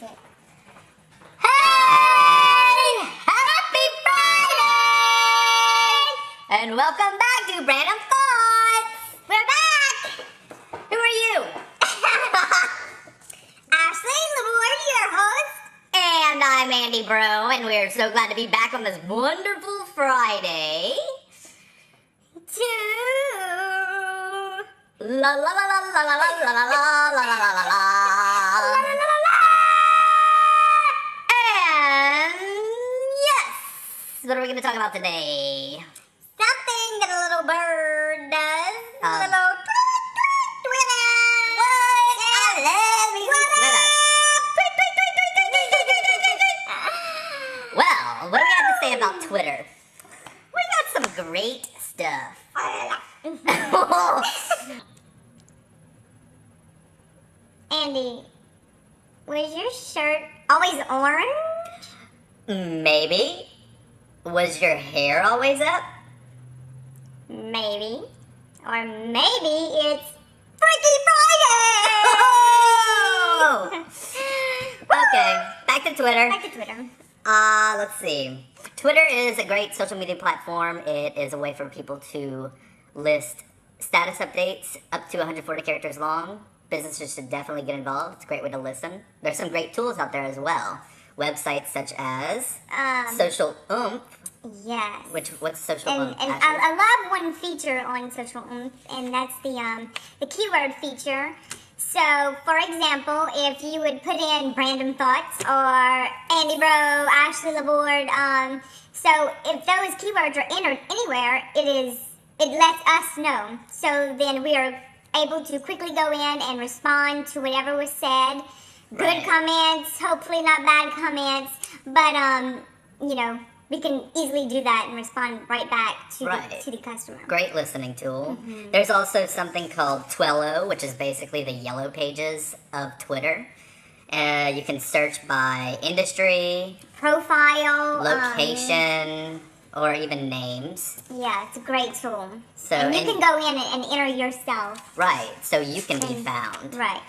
Okay. Hey! Happy Friday! And welcome back to Random Thoughts! We're back! Who are you? Ashley Lamore, your host. And I'm Andy Bro, and we're so glad to be back on this wonderful Friday. La la la la la la la la la la la la la la. And yes, what are we going to talk about today? Something that a little bird does. A little tweet, tweet, Twitter. What? I love you, Twitter. Well, what do we have to say about Twitter? We got some great stuff. Andy, was your shirt always orange? Maybe. Was your hair always up? Maybe. Or maybe it's Freaky Friday! Oh! Okay, back to Twitter. Back to Twitter. Let's see. Twitter is a great social media platform. It is a way for people to list status updates up to 140 characters long. Businesses should definitely get involved. It's a great way to listen. There's some great tools out there as well. Websites such as Social Oomph. Yes. What's Social Oomph? And I love one feature on Social Oomph, and that's the keyword feature. So, for example, if you would put in Random Thoughts or Andy Bro, Ashley Laborde, so if those keywords are entered anywhere, it lets us know. So then we are able to quickly go in and respond to whatever was said. Good comments, hopefully not bad comments, but we can easily do that and respond right back to the customer. Great listening tool. Mm-hmm. There's also something called Twello, which is basically the yellow pages of Twitter. You can search by industry, profile, location, or even names. Yeah, it's a great tool. So and you can go in and enter yourself. Right, so you can be found. Right.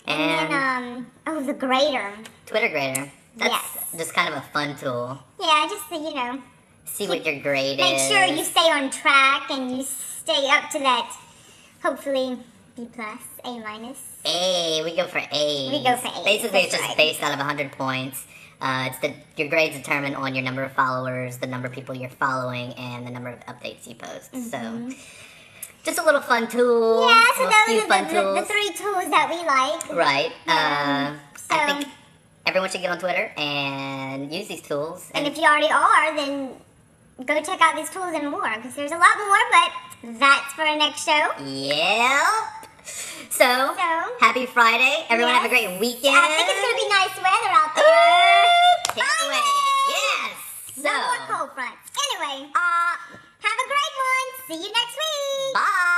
And then, the grader. Twitter grader. That's just kind of a fun tool. Yeah, just to, see what your grade is. Make sure you stay on track and you stay up to that, hopefully, B+, A-. A, we go for A's. We go for A's. Basically, it's just based out of 100 points. Your grade's determined on your number of followers, the number of people you're following, and the number of updates you post. Mm-hmm. So, just a little fun tool. Yeah, so those are the three tools that we like. Right. Yeah. I think everyone should get on Twitter and use these tools. And if you already are, then go check out these tools and more, because there's a lot more, but that's for our next show. Yep. So happy Friday. Everyone have a great weekend. I think it's going to be nice weather out there. Anyway, yes. No more cold fronts. Anyway, have a great one. See you next week. Bye.